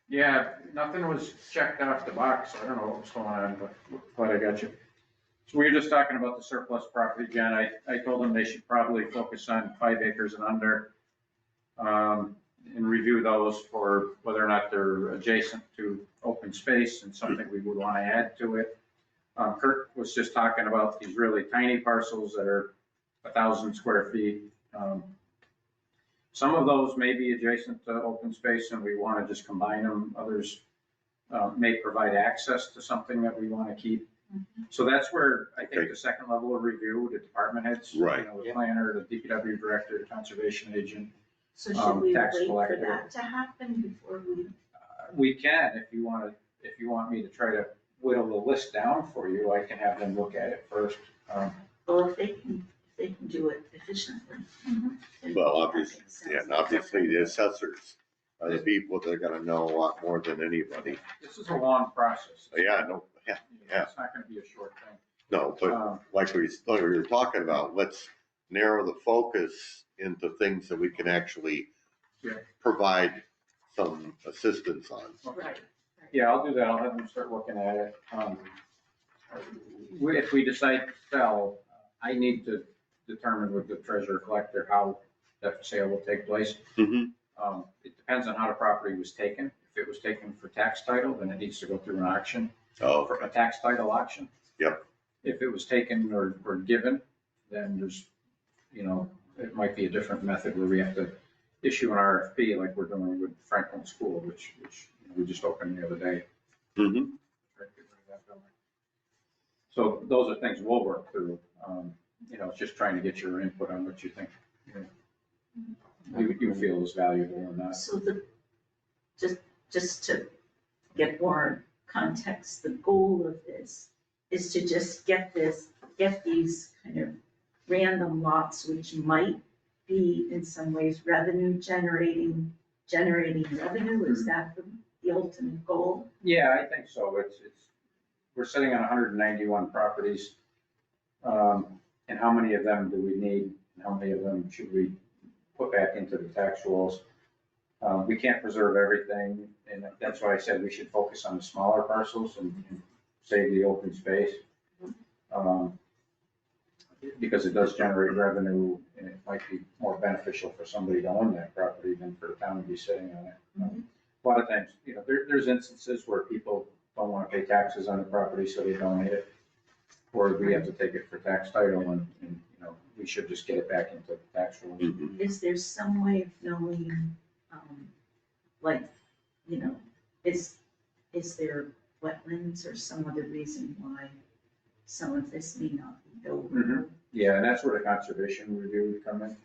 Yeah, nothing was checked off the box. I don't know what was going on, but glad I got you. So we were just talking about the surplus property, Jen. I told them they should probably focus on 5 acres and under, and review those for whether or not they're adjacent to open space and something we would want to add to it. Kurt was just talking about these really tiny parcels that are 1,000 square feet. Some of those may be adjacent to open space and we want to just combine them. Others may provide access to something that we want to keep. So that's where I think the second level of review, the department heads, Right. The planner, the DPW director, the conservation agent. So should we Tax wait for collector. that to happen before we? We can, if you want me to try to whittle the list down for you, I can have them look at it first. Well, if they can do it efficiently. then Well, that obviously, makes sense. yeah, and obviously the assessors are the people that are gonna know a lot more than anybody. This is a long process. Yeah, no, yeah, yeah. It's not gonna be a short thing. no, but like we were talking about, let's narrow the focus into things that we can actually Yeah. provide some assistance on. Right. Yeah, I'll do that. I'll have them start looking at it. If we decide to sell, I need to determine with the treasurer collector how that sale will take place. Mhm. It depends on how the property was taken. If it was taken for tax title, then it needs to go through an auction, Oh, for a tax title auction. Yep. If it was taken or given, then there's, it might be a different method where we have to issue an RFP like we're doing with Franklin School, which we just opened the other day. mhm. So those are things we'll work through. It's just trying to get your input on what you think, you feel is valuable or not. So just to get more context, the goal of this is to just get these kind of random lots, which might be in some ways revenue generating revenue. Is that the ultimate goal? Yeah, I think so. We're sitting on 191 properties. And how many of them do we need? And how many of them should we put back into the tax rolls? We can't preserve everything, and that's why I said we should focus on the smaller parcels and save the open space. Because it does generate revenue, and it might be more beneficial for somebody to own that property than for the town to be sitting on it. A lot of times, there's instances where people don't want to pay taxes on the property, so they donate it. Or we have to take it for tax title, and we should just get it back into the tax rolls. Mhm. Is there some way of knowing, is there wetlands or some other reason why some of this may not be buildable? Yeah, and that's where the conservation review would come in.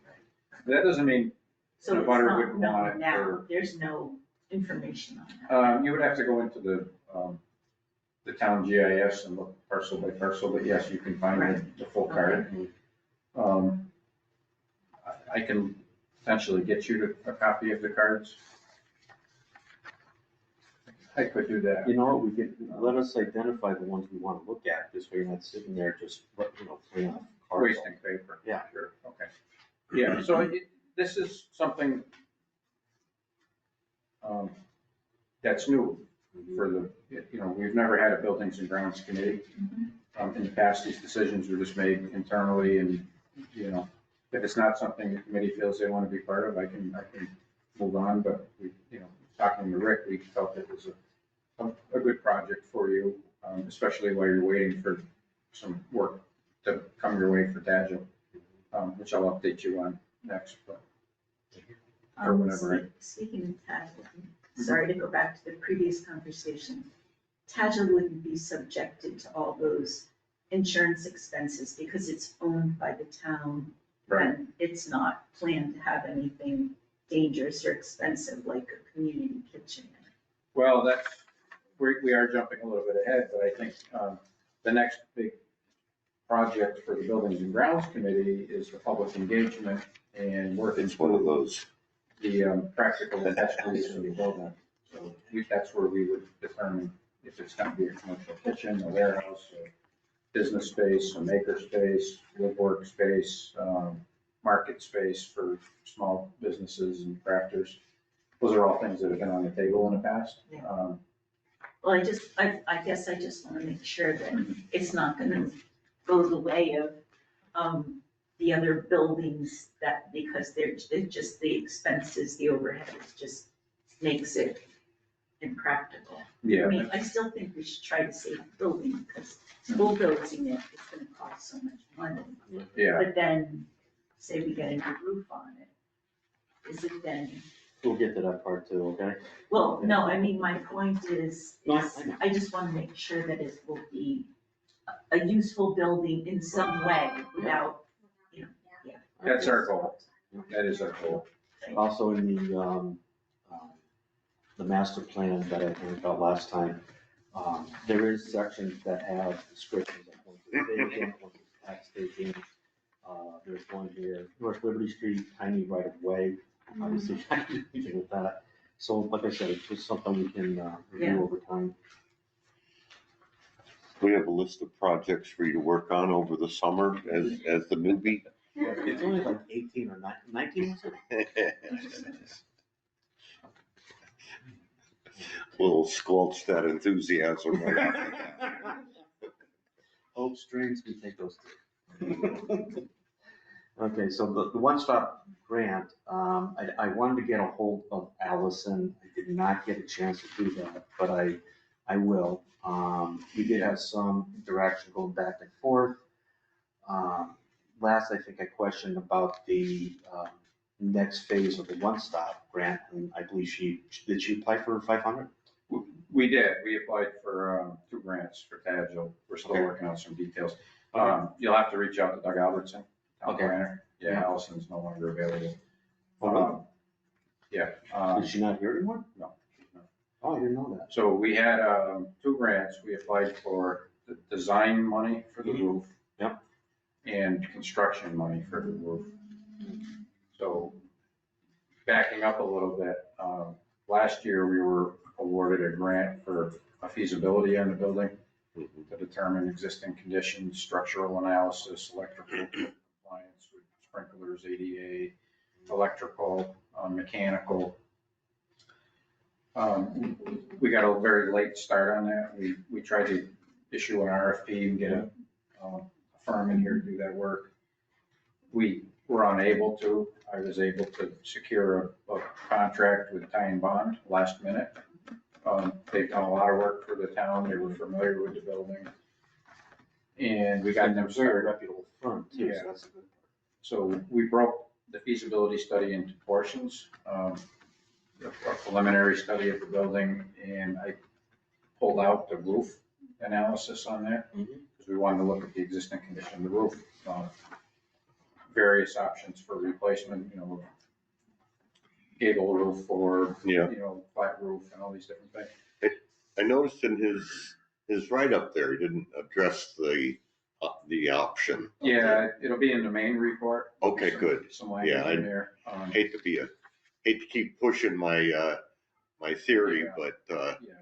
That doesn't mean So the it's butter not wouldn't want known it now, for- there's no information on that. you would have to go into the town GIS and look parcel by parcel, but yes, you can find the full card. I can potentially get you a copy of the cards. I could do that. You know what, we could, let us identify the ones we want to look at, this way you're not sitting there just, playing off cards. Wasting paper. Yeah. Sure, okay. Yeah, so this is something that's new for we've never had a buildings and grounds committee. In the past, these decisions were just made internally, and, if it's not something the committee feels they want to be part of, I can move on, but talking to Rick, we felt it was a good project for you, especially while you're waiting for some work to come your way for Tadgell, which I'll update you on next, but. Or whenever. Speaking of Tadgell, sorry to go back to the previous conversation. Tadgell wouldn't be subjected to all those insurance expenses because it's owned by the town. Right. And it's not planned to have anything dangerous or expensive like a community kitchen. Well, we are jumping a little bit ahead, but I think the next big project for the Buildings and Grounds Committee is the public engagement and working. It's one of those. The practical test use of the building. So that's where we would determine if it's going to be a commercial kitchen, a warehouse, a business space, a maker space, wood work space, market space for small businesses and crafters. those are all things that have been on the table in the past. Yeah. Well, I guess I just want to make sure that it's not gonna go the way of, the other buildings that, because they're just the expenses, the overhead, just makes it impractical. I Yeah, mean, I still think we should try to save the building, because bulldozing it is gonna cost so much money. yeah. But then, say we get a new roof on it, is it then, We'll get to that part too, okay? well, no, I mean, my point is, No, I know. I just wanna make sure that it will be a useful building in some way without, That's our goal. That is our goal. Also in the master plan that I heard about last time, there is sections that have descriptions of when to staging, when to tax staging. There's one here, North Liberty Street, tiny right of way, obviously, I can do anything with that. So like I said, it's just something we can review over time. We have a list of projects for you to work on over the summer as the newbie. It's only like 18 or 19, was it? We'll squelch that enthusiasm right after that. Hope strings, we take those too. Okay, so the one-stop grant, I wanted to get a hold of Allison. I did not get a chance to do that, but I will. We did have some interaction going back and forth. Last, I think I questioned about the next phase of the one-stop grant, and I believe did she apply for 500? We did. We applied for 2 grants for Tadgell. We're still Okay. working on some details. You'll have to reach out to Doug Albertson, town Okay. planner. Yeah, Allison's no longer available. Oh, Yeah. Is she not here anymore? No, she's not. Oh, I didn't know that. So we had 2 grants. We applied for the design money for the roof. Yep. And construction money for the roof. So backing up a little bit, last year we were awarded a grant for a feasibility on the building to determine existing conditions, structural analysis, electrical compliance with sprinklers, ADA, electrical, mechanical. We got a very late start on that. We tried to issue an RFP and get a firm in here to do that work. We were unable to. I was able to secure a contract with Ty and Bond last minute. They've done a lot of work for the town. They were familiar with the building. And we got them Very started. reputable firm too, Yeah. so that's a good. So we broke the feasibility study into portions. A preliminary study of the building, and I pulled out the roof analysis on that, because we wanted to look at the existing condition of the roof. Various options for replacement, gable roof or, Yeah. flat roof and all these different things. I noticed in his write-up there, he didn't address the option. Yeah, it'll be in the main report. Okay, good. Some language Yeah, in there. Hate to keep pushing my theory, Yeah. but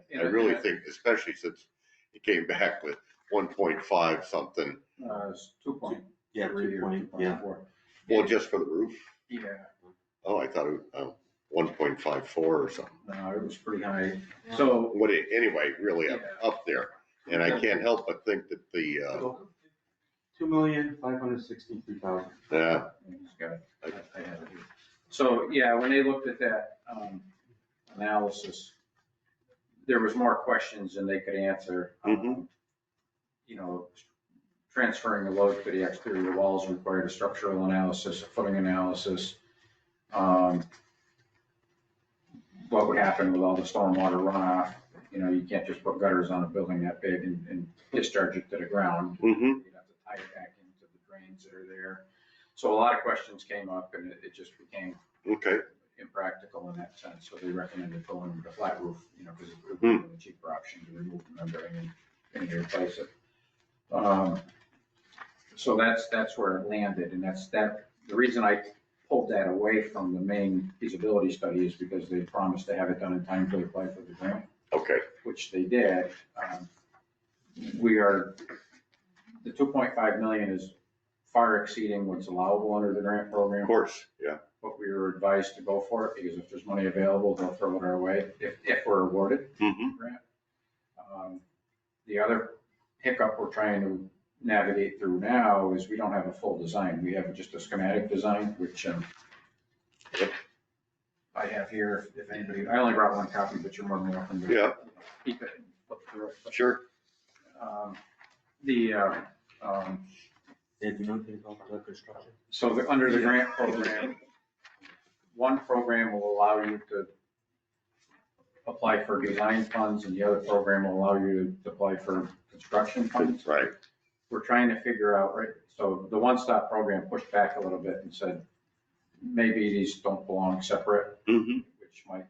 Yeah. I really think, especially since he came back with 1.5 something, It's 2.3 Yeah, or 2.4. well, just for the roof. Yeah, Oh, I thought it was 1.54 or something. no, it was pretty high. So, Anyway, really up there. And I can't help but think that the, 2,563,000. he's got it. I have it here. So, yeah, when they looked at that analysis, there was more questions than they could answer. Mhm. Transferring the load to the exterior walls required a structural analysis, a footing analysis. What would happen with all the stormwater runoff? You can't just put gutters on a building that big and discharge it to the ground. Mhm. You'd have to tie it back into the drains that are there. So a lot of questions came up, and it just became Okay, impractical in that sense. So they recommended going with a flat roof, because it would be a cheaper option to remove the membrane and replace it. So that's where it landed, and the reason I pulled that away from the main feasibility study is because they promised to have it done in time to apply for the grant, okay. which they did. The 2.5 million is far exceeding what's allowable under the grant program. Of course, yeah. but we were advised to go for it because if there's money available, they'll throw it our way if we're awarded Mhm. the grant. The other hiccup we're trying to navigate through now is we don't have a full design. We have just a schematic design, which I have here, if anybody, I only brought one copy, but you're more than welcome to Yeah. keep it and flip through it. But, Sure. The, Did you know anything about the construction? so under the grant program, one program will allow you to apply for design funds and the other program will allow you to apply for construction funds. Right. We're trying to figure out, right, so the one-stop program pushed back a little bit and said, maybe these don't belong separate, Mhm. which might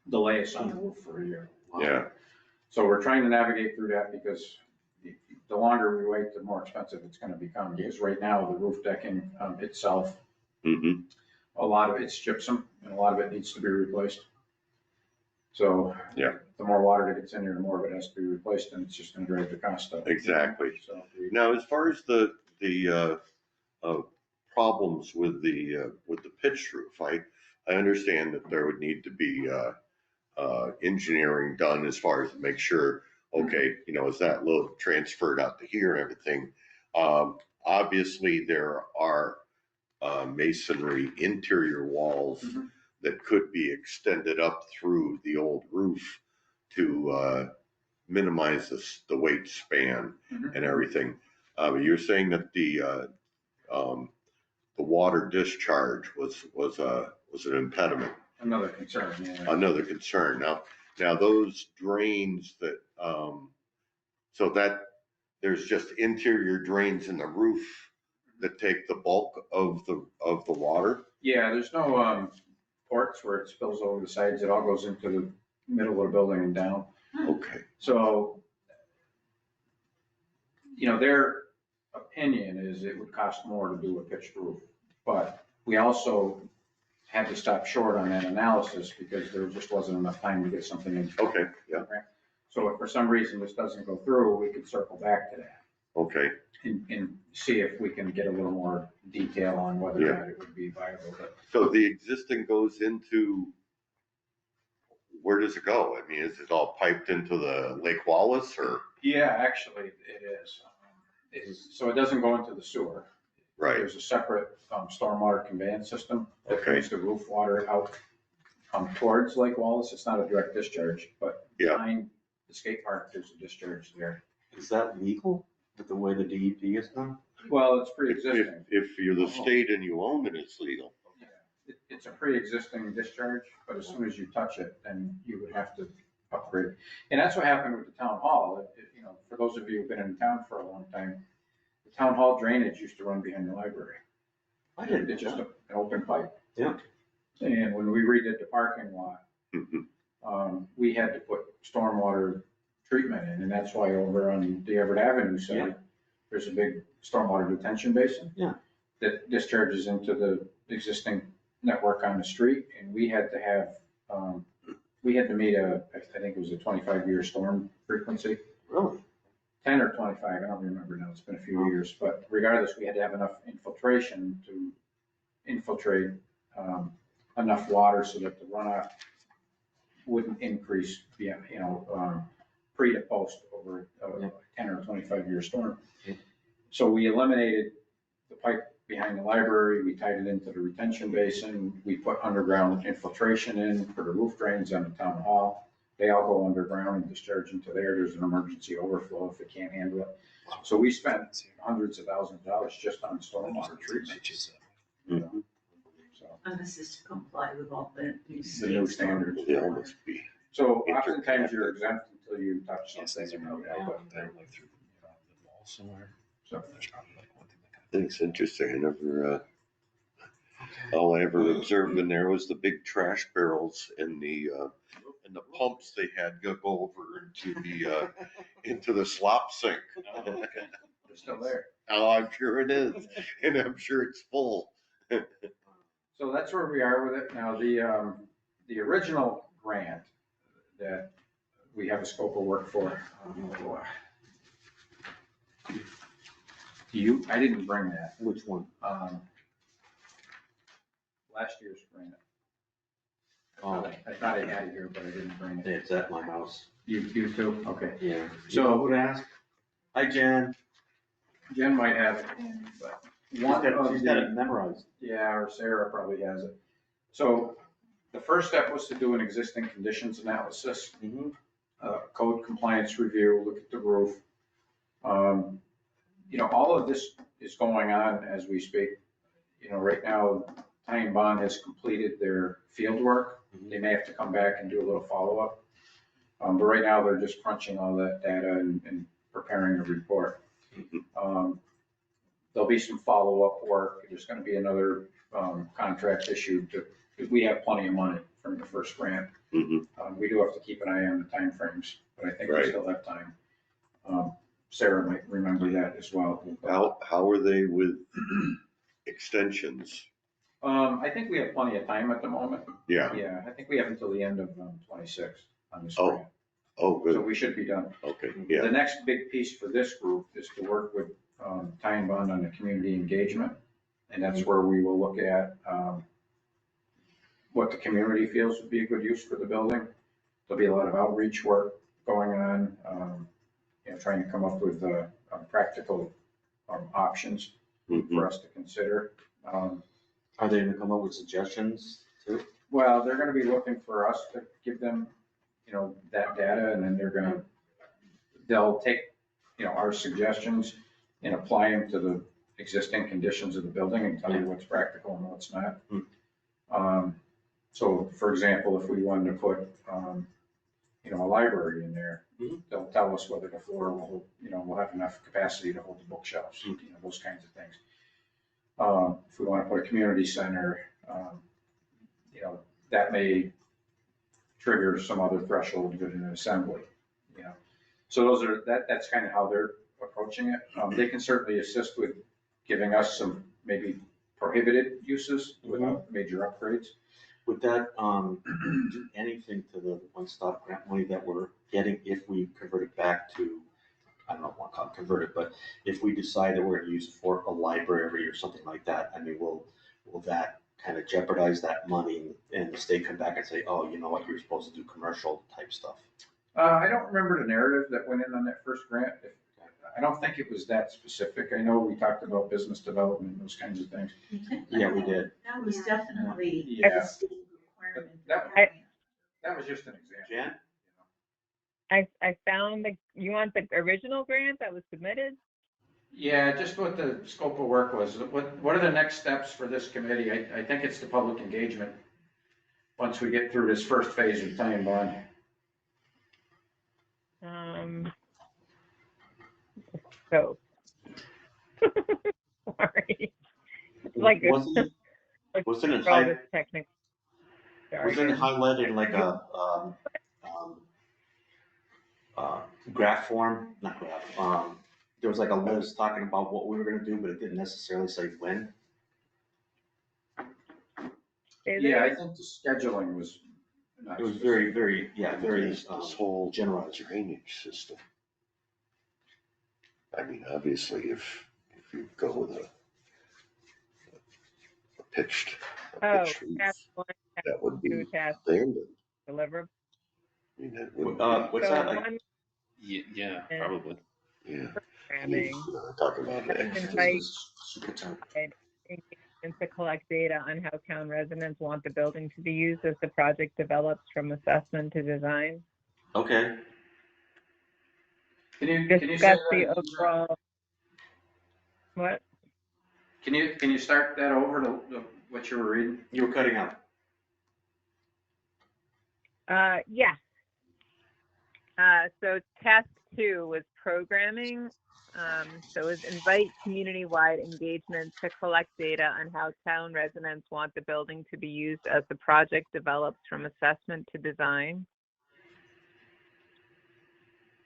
delay us on the roof for a year. Yeah. So we're trying to navigate through that because the longer we wait, the more expensive it's gonna become. Because right now, the roof decking itself, Mhm. a lot of it's gypsum and a lot of it needs to be replaced. So. Yeah. The more water that gets in here, the more of it has to be replaced and it's just gonna drive the cost up. Exactly. So Now, as far as the problems with the pitched roof, I understand that there would need to be engineering done as far as to make sure, okay, is that load transferred out to here and everything. Obviously, there are masonry interior walls Mhm. that could be extended up through the old roof to minimize the weight span Mhm. and everything. You're saying that the water discharge was an impediment, Another concern, yeah. another concern. Now those drains that, so that there's just interior drains in the roof that take the bulk of the water? Yeah, there's no ports where it spills over the sides. It all goes into the middle of the building and down. Okay. So, their opinion is it would cost more to do a pitched roof. But we also had to stop short on that analysis because there just wasn't enough time to get something in. Okay, yeah, So if for some reason this doesn't go through, we could circle back to that okay. and see if we can get a little more detail on whether or not it would be viable. But So the existing goes into, where does it go? I mean, is it all piped into the Lake Wallace or? yeah, actually it is. So it doesn't go into the sewer. Right, There's a separate stormwater conveyance system that Okay. brings the roof water out towards Lake Wallace. It's not a direct discharge, but Yeah. behind the skate park, there's a discharge there. Is that legal with the way the DEP is done? Well, it's if, pre-existing. if you're the state and you own it, it's legal. It's a pre-existing discharge, but as soon as you touch it, then you would have to upgrade. And that's what happened with the town hall. For those of you who've been in town for a long time, the town hall drainage used to run behind the library. I didn't. It's just an open pipe. Yeah. And when we redid the parking lot, Mhm. we had to put stormwater treatment in, and that's why over on the Everett Avenue side, there's a big stormwater detention basin. Yeah. That discharges into the existing network on the street, and we had to have, we had to meet I think it was a 25-year storm frequency, Really? 10 or 25, I don't remember now, it's been a few years, but regardless, we had to have enough infiltration to infiltrate enough water so that the runoff wouldn't increase, pre to post over a 10 or 25-year storm. So we eliminated the pipe behind the library, we tied it into the retention basin, we put underground infiltration in for the roof drains on the town hall. They all go underground and discharge into there. There's an emergency overflow if it can't handle it. So we spent hundreds of thousands of dollars just on stormwater treatment. Mhm. So, And this is to comply with all the new the new standards. They almost be. So oftentimes you're exempt until you touch something. So, I think it's interesting. All I ever observed in there was the big trash barrels and the pumps they had go over into the slop sink. they're still there. Oh, I'm sure it is, and I'm sure it's full. So that's where we are with it. Now, the original grant that we have a scope of work for, I didn't bring that. Which one? last year's grant. Oh, I thought I had it here, but I didn't bring it. it's at my house. You too? Okay. Yeah. So- So I would ask, hi Jen, Jen might have it, but one of she's got it the, memorized. yeah, or Sarah probably has it. So the first step was to do an existing conditions analysis, Mm-hmm. code compliance review, look at the roof. You know, all of this is going on as we speak. You know, right now, Ty and Bond has completed their field work. They may have to come back and do a little follow-up. But right now, they're just crunching all that data and preparing a report. There'll be some follow-up work. There's gonna be another contract issued because we have plenty of money from the first grant. We do have to keep an eye on the timeframes, but I think we Right. still have time. Sarah might remember that as well. How are they with extensions? I think we have plenty of time at the moment. Yeah, Yeah, I think we have until the end of 26 on this Oh, grant. oh, So good, we should be done. okay, The yeah, next big piece for this group is to work with Ty and Bond on the community engagement. And that's where we will look at what the community feels would be a good use for the building. There'll be a lot of outreach work going on, you know, trying to come up with practical options mhm, for us to consider. Are they gonna come up with suggestions too? Well, they're gonna be looking for us to give them, you know, that data, and then they'll take, you know, our suggestions and apply them to the existing conditions of the building and tell you what's practical and what's not. So for example, if we wanted to put, you know, a library in there, they'll tell us whether the floor will hold, you know, will have enough capacity to hold the bookshelves, you know, those kinds of things. If we want to put a community center, you know, that may trigger some other threshold within an assembly, you know. So that's kind of how they're approaching it. They can certainly assist with giving us some maybe prohibited uses without major upgrades. Would that, do anything to the one-stop grant money that we're getting if we convert it back to, I don't know what to call it convert it, but if we decide that we're gonna use it for a library or something like that, I mean, will that kind of jeopardize that money and the state come back and say, oh, you know what, you're supposed to do commercial type stuff? I don't remember the narrative that went in on that first grant. I don't think it was that specific. I know we talked about business development and those kinds of things. Yeah, we did. That was definitely Yeah. a state requirement. That was just an example. Jan? I found you want the original grant that was submitted? Yeah, just what the scope of work was. What are the next steps for this committee? I think it's the public engagement. Once we get through this first phase of Ty and Bond. So, sorry. It's like Wasn't it all high, this technical wasn't it jargon. highlighted in like a, graph form, not graph, there was like a list talking about what we were gonna do, but it didn't necessarily say when. Is Yeah, I it? think the scheduling was. not It was specific. very, very, yeah, very, this whole generalized. drainage system. I mean, obviously, if you go with a pitched Oh, roof, task one, that would be two, task abandoned. deliver. I mean, that would What's So that, like, one Yeah, probably. be, yeah. I mean, programming, you know, talking about the invite super tough. engagement to collect data on how town residents want the building to be used as the project develops from assessment to design. Okay, Can you say Discuss that the again, John? overall, what? Can you start that over to what you were reading? you were cutting out. Yeah. So task 2 was programming. So it was invite community-wide engagement to collect data on how town residents want the building to be used as the project develops from assessment to design.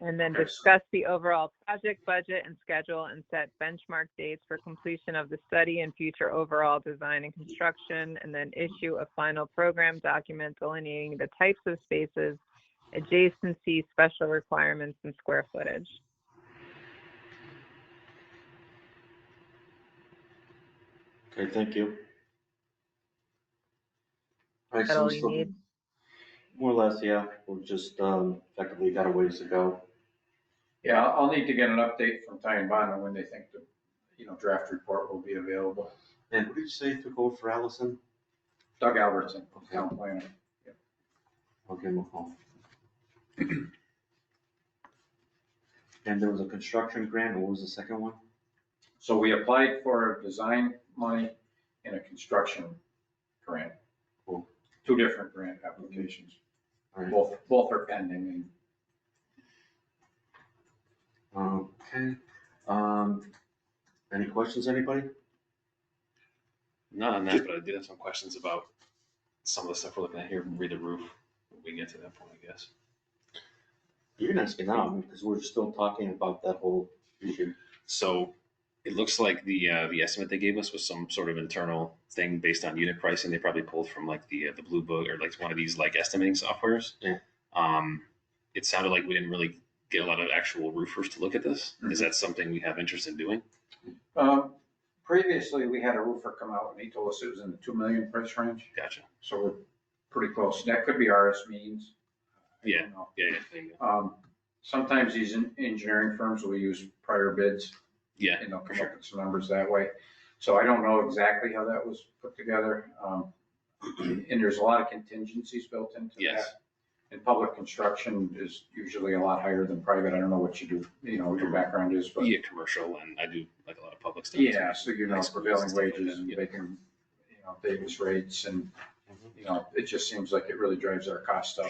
And then discuss the overall project budget and schedule and set benchmark dates for completion of the study and future overall design and construction, and then issue a final program document delineating the types of spaces, adjacency, special requirements, and square footage. Okay, thank you. Alright, That so all we you still, need? more or less, yeah, we're just, effectively got a ways to go. Yeah, I'll need to get an update from Ty and Bond on when they think the, draft report will be available. And what did you say took over for Allison? Doug Albertson, Okay. town planner. I'll give him a call. And there was a construction grant, what was the second one? So we applied for design money and a construction grant. Cool. 2 different grant applications. Alright. Both are pending. Okay, any questions, anybody? Not on that, but I did have some questions about some of the stuff we're looking at here, read the roof, when we get to that point, I guess. You can ask me now, because we're still talking about that whole issue. So it looks like the estimate they gave us was some sort of internal thing based on unit pricing. They probably pulled from like the Blue Book or like one of these like estimating softwares. Yeah. It sounded like we didn't really get a lot of actual roofers to look at this. Is that something we have interest in doing? Previously, we had a roofer come out and he told us it was in the 2 million price range. Gotcha. So we're pretty close. That could be RS Means. I Yeah. don't know. Yeah. There you go. Sometimes these engineering firms will use prior bids Yeah. and they'll come up with some numbers that way. So I don't know exactly how that was put together. And there's a lot of contingencies built into Yes. that. And public construction is usually a lot higher than private. I don't know what you do, what your background is, but. Yeah, commercial, and I do like a lot of public stuff. Yeah, so Like schools prevailing and stuff like wages that, and yeah. making, Davis rates and, Mm-hmm. it just seems like it really drives our cost up,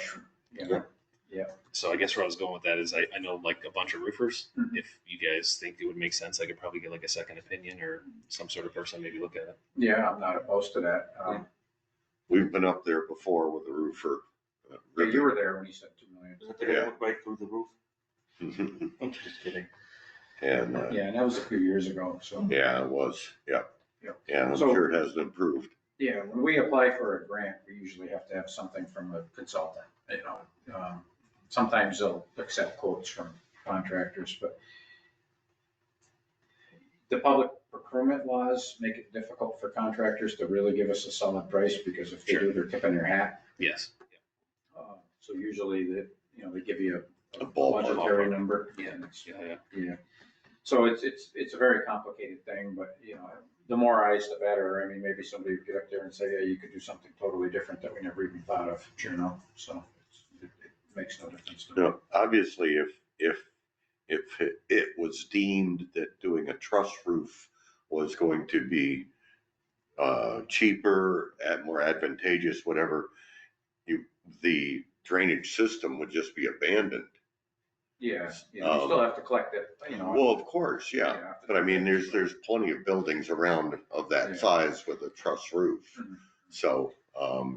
So I guess where I was going with that is I know like a bunch of roofers. Mhm. If you guys think it would make sense, I could probably get like a second opinion or some sort of person maybe look at it. Yeah, I'm not opposed to that. We've been up there before with a roofer. Yeah, you were there when he said 2 million. Is that the guy that looked right through the roof? And, Just kidding. Yeah, and that was a few years ago, so. yeah, it was, yeah. Yeah. Yeah, I'm So- sure it has improved. Yeah, when we apply for a grant, we usually have to have something from a consultant, Sometimes they'll accept quotes from contractors, but the public procurement laws make it difficult for contractors to really give us a solid price because if they do, they're tipping their hat. Yes. So usually they give you A a ballpark. budgetary number. Yeah. and it's- Yeah. Yeah. So it's a very complicated thing, but the more eyes, the better. I mean, maybe somebody would get up there and say, yeah, you could do something totally different that we never even thought of, so it makes no difference to me. Obviously, if it was deemed that doing a truss roof was going to be cheaper, more advantageous, whatever, the drainage system would just be abandoned. Yeah, you still have to collect it, Well, of course, yeah. But I mean, there's plenty of buildings around of Yeah. that size with a truss roof. Mhm. So,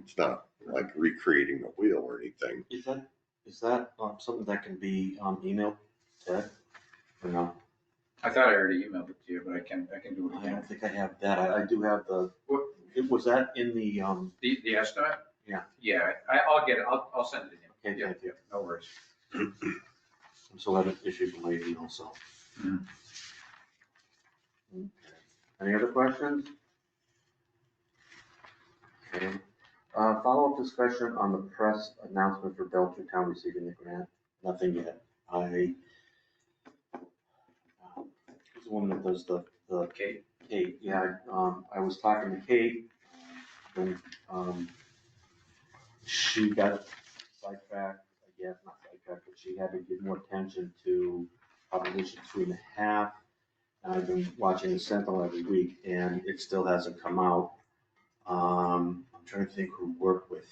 it's not like recreating the wheel or anything. Is that something that can be emailed, Ted? Or no? I thought I already emailed it to you, but I can do it I again. don't think I have that. I do have What? was that in the, The estimate? Yeah. Yeah, I'll get it, I'll send it again. Okay, thank you. No worries. I'm still having issues with my email, so. Mhm. Okay. Any other questions? Okay. Follow-up discussion on the press announcement for Belchertown receiving the grant. Nothing yet. Who's the woman that does the Okay. Kate, yeah, I was talking to Kate, and, she got sidetracked, I guess, not sidetracked, but she had to give more attention to Proposition 2.5. And I've been watching the Sentinel every week, and it still hasn't come out. I'm trying to think who worked with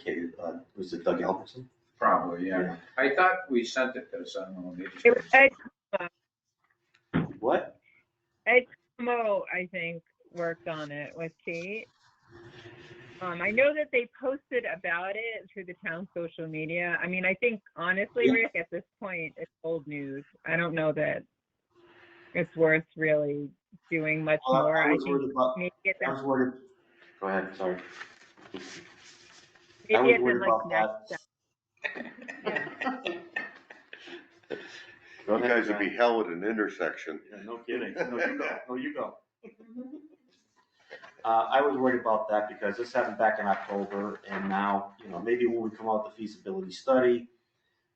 Kate, was it Doug Albertson? Probably, yeah. I thought we sent it to the Sentinel. They just- It was What? Ed Como, I think, worked on it with Kate. I know that they posted about it through the town social media. I mean, I think honestly, Rick, at this point, it's old news. I don't know that it's worth really doing much more. I was think worried about, maybe get I them, was worried, go ahead, sorry. I maybe was get worried them like about next. that. Yeah. Go You ahead, guys would be John. hell at an intersection. Yeah, no kidding. No, you go. No, you go. I was worried about that because this happened back in October, and now, maybe when we come out with the feasibility study,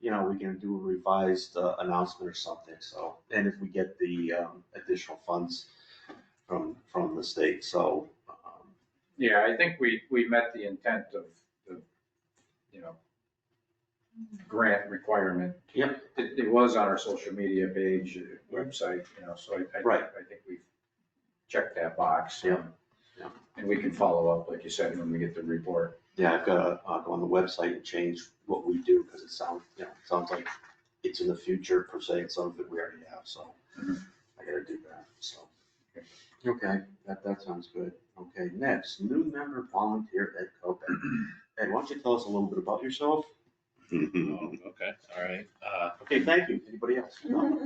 we can do a revised announcement or something, so, and if we get the additional funds from the state, so. Yeah, I think we met the intent of the, grant requirement. Yep. It was on our social media page, website, so Right. I think we've checked that box. Yep. Yep. And we can follow up, like you said, when we get the report. Yeah, I've got to go on the website and change what we do, because it sounds like it's in the future per se, and some of it we already have, so Mhm. I gotta do that, so. Okay, that sounds good. Okay, next, new member volunteer Ed Kopeck. Ed, why don't you tell us a little bit about yourself? Oh, okay, all right. Okay, thank you. Anybody else? No?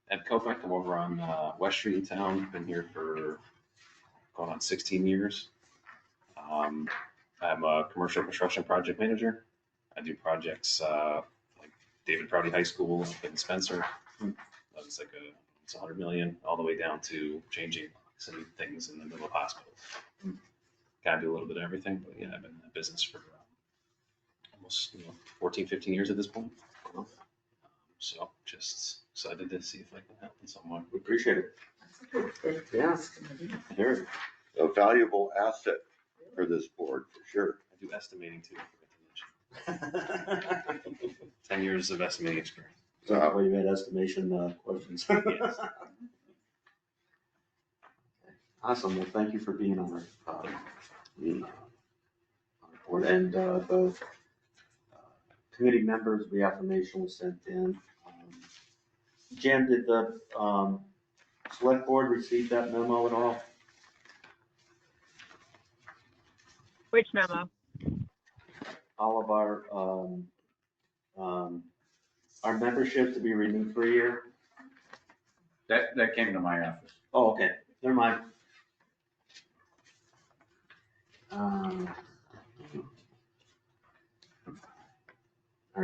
Ed Kopeck, I'm over on West Street in town, been here for going on 16 years. I'm a commercial construction project manager. I do projects like David Prouty High School up in Spencer. It's like it's 100 million, all the way down to changing locks and things in the middle of hospitals. Kind of do a little bit of everything, but yeah, I've been in the business for almost 14, 15 years at this point. So just excited to see if I can help in some way. We appreciate it. That's a good fit for Yeah. this committee. Very. A valuable asset for this board, for sure. I do estimating too. I forgot to mention. 10 years of estimating experience. So that way you had estimation questions. Yes. Awesome, well, thank you for being on our board, and the committee members, reaffirmation was sent in. Jan, did the select board receive that memo at all? Which memo? All of our membership to be renewed for a year? That came to my office. Oh, okay, never mind. All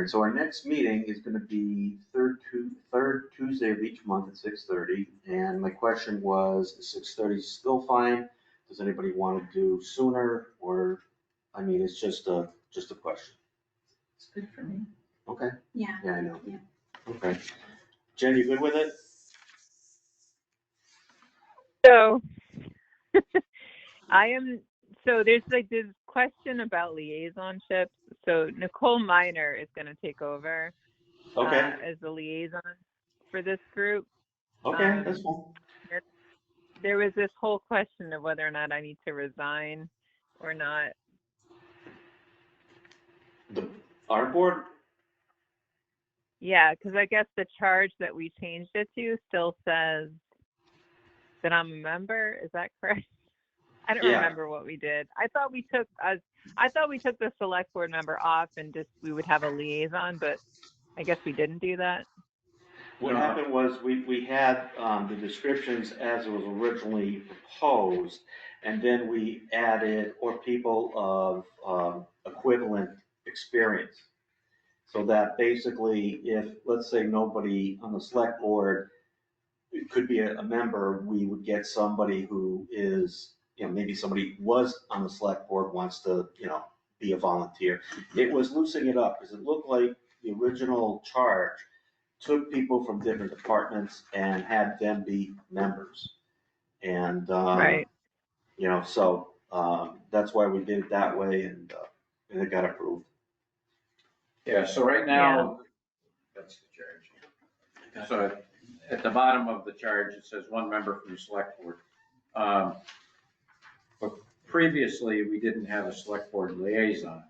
right, so our next meeting is gonna be third Tuesday of each month at 6:30, and my question was, is 6:30 still fine? Does anybody want to do sooner, or, I mean, it's just a question. It's good for me. Okay, Yeah. yeah, I know. Yeah. Okay. Jen, you good with it? So there's like this question about liaisonships. So Nicole Miner is going to take over Okay, as the liaison for this group. okay, that's fine. There was this whole question of whether or not I need to resign or not. Our board, Yeah, because I guess the charge that we changed it to still says that I'm a member. Is that correct? I don't Yeah. remember what we did. I thought we took the select board member off and just we would have a liaison, but I guess we didn't do that. what happened was we had the descriptions as it was originally proposed, and then we added, or people of equivalent experience. So that basically, if, let's say, nobody on the select board, it could be a member, we would get somebody who is, maybe somebody was on the select board, wants to, be a volunteer. It was loosening it up, because it looked like the original charge took people from different departments and had them be members. And, Right. So that's why we did it that way, and it got approved. Yeah, so right now, that's the charge. So at the bottom of the charge, it says one member from the select board. But previously, we didn't have a select board liaison.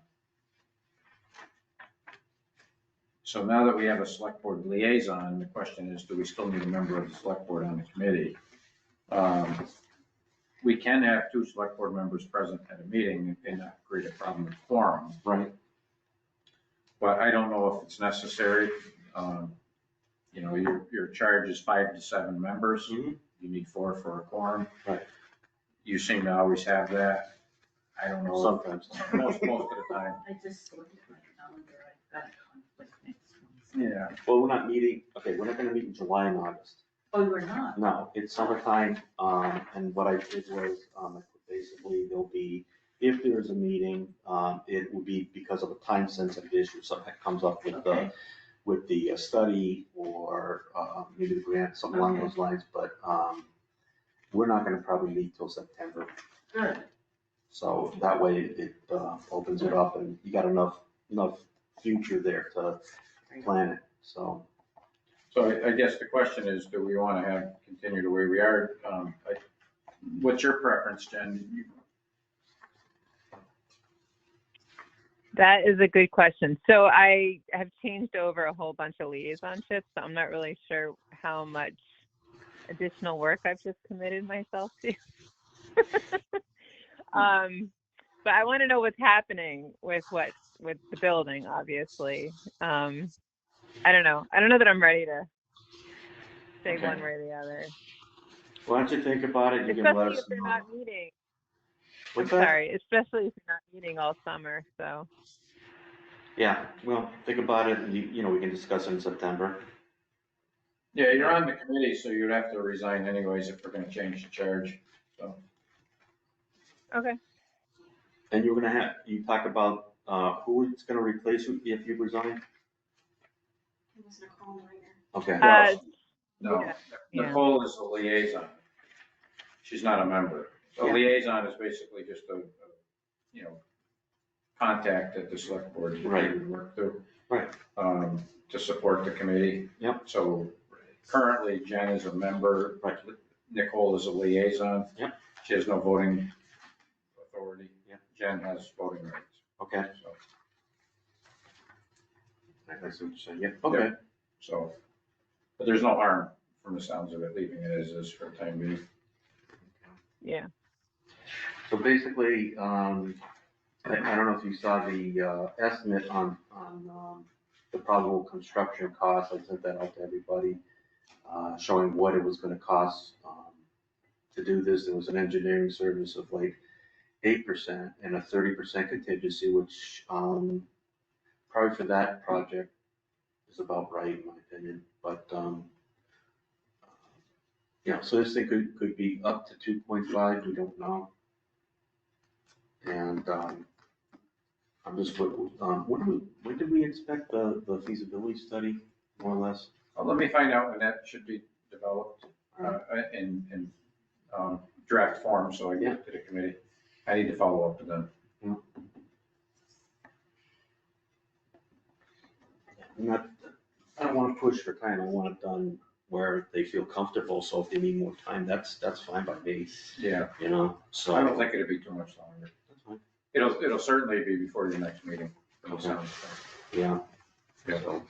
So now that we have a select board liaison, the question is, do we still need a member of the select board on the committee? We can have two select board members present at a meeting and not create a problem with quorum. Right. But I don't know if it's necessary. Your charge is 5 to 7 members. Mhm. You need 4 for a quorum. Right. You seem to always have that. I don't know. Sometimes. Most of the time. I just looked at my calendar, I've got a conflict next month. Yeah. Well, we're not meeting, okay, we're not gonna meet in July and August. Oh, you were not? No, it's summertime, and what I did was, basically, there'll be, if there's a meeting, it will be because of a time-sensitive issue, something that comes up with Okay. the study or, maybe the grant, something along Okay. those lines, but, we're not gonna probably meet till September. Good. So that way it, opens it up and you got enough future there to plan it, so. So I guess the question is, do we want to continue the way we are? What's your preference, Jen? That is a good question. So I have changed over a whole bunch of liaisonships, so I'm not really sure how much additional work I've just committed myself to. But I want to know what's happening with the building, obviously. I don't know. I don't know that I'm ready to say Okay. one way or the other. Why don't you think about it, you can let Especially us if they're know. not meeting. What's I'm that? sorry, especially if you're not meeting all summer, so. Yeah, well, think about it, and you know, we can discuss it in September. Yeah, you're on the committee, so you'd have to resign anyways if we're going to change the charge, so. Okay. And you're gonna you talk about, who is gonna replace you if you resign? It was Nicole Minor. Okay, No, Yeah. Nicole is a liaison. She's not a member. A Yeah. liaison is basically just a contact that the select board Right. would work through. Right. To support the committee. Yep. So currently Jen is a member. Right. Nicole is a liaison. Yep. She has no voting authority. Yep. Jen has voting rights. okay. So, That's what you're saying, yeah, okay. so, but there's no harm from the sounds of it, leaving it as is for the time being. Yeah. So basically, I don't know if you saw the, estimate on, the probable construction costs, I sent that out to everybody, showing what it was gonna cost, to do this. There was an engineering service of like 8% and a 30% contingency, which, probably for that project is about right, in my opinion, but, yeah, so this thing could be up to 2.5, we don't know. And, I'm just, when did we inspect the feasibility study, more or less? Well, let me find out when that should be developed, in draft form, so I get it to the committee. I need to follow up with them. I don't wanna push for time, I want it done where they feel comfortable, so if they need more time, that's fine by me, Yeah, you know, so. I don't think it'd be too much longer. That's fine. It'll certainly be before your next meeting. from the Okay. sounds of things. Yeah. Yeah. So,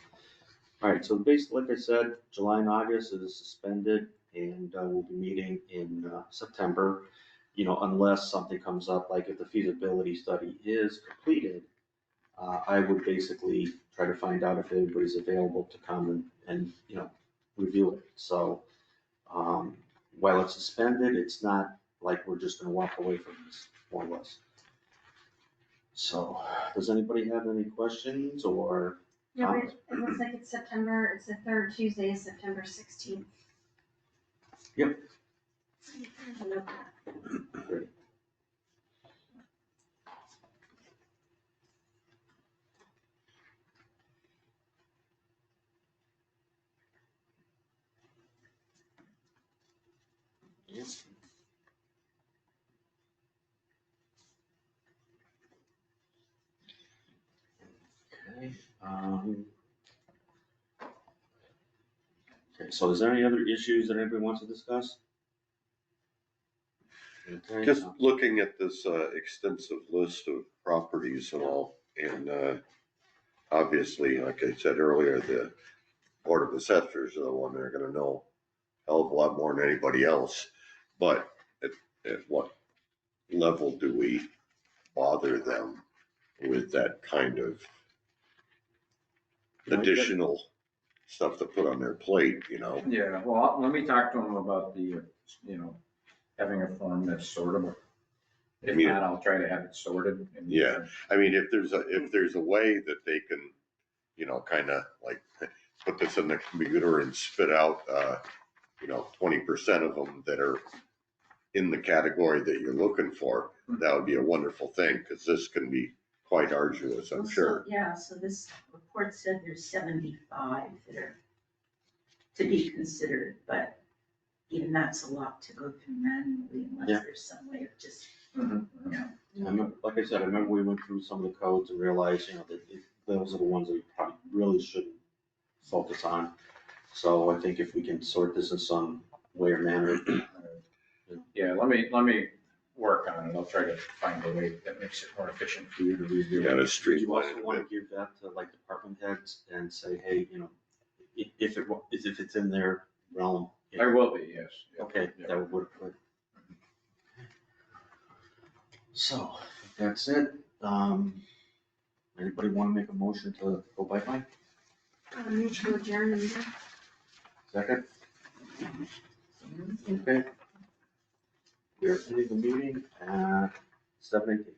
all right, so basically, like I said, July and August is suspended, and we'll be meeting in September. You know, unless something comes up, like if the feasibility study is completed, I would basically try to find out if everybody's available to come and you know, review it. So, while it's suspended, it's not like we're just gonna walk away from this, more or less. So, does anybody have any questions or? Yeah, but it looks like it's September, it's the third Tuesday, is September 16th. Yep. I know that. Great. Yep. Okay, okay, so is there any other issues that anybody wants to discuss? Okay, Just looking at this extensive list of properties and all, and obviously, like I said earlier, the Board of Assessors are the one that are gonna know a hell of a lot more than anybody else. But at what level do we bother them with that kind of additional stuff to put on their plate, you know? Yeah, well, let me talk to them about the, having a form that's sortable. If Yeah. not, I'll try to have it sorted. and- Yeah. I mean, if there's a way that they can, you know, kind of like put this in the computer and spit out, 20% of them that are in the category that you're looking for, that would be a wonderful thing, because this can be quite arduous, I'm Well, so- sure. Yeah, so this report said there's 75 that are to be considered, but even that's a lot to go through manually Yeah. unless there's some way of just, Mhm. you know. I remember, like I said, I remember we went through some of the codes and realized, that those are the ones that we probably really shouldn't focus on. So I think if we can sort this in some way or manner. Yeah, let me work on it. I'll try to find a way that makes it more efficient for you to review. You gotta Do you streamline also it a want bit. to give that to like department heads and say, hey, if it's in their realm? I will be, yes. Yeah. Okay, Yeah. that would work good. So, if that's it. Anybody want to make a motion to go bye-bye? Move to adjourn and Second? Okay. We are ending the meeting at 7:18.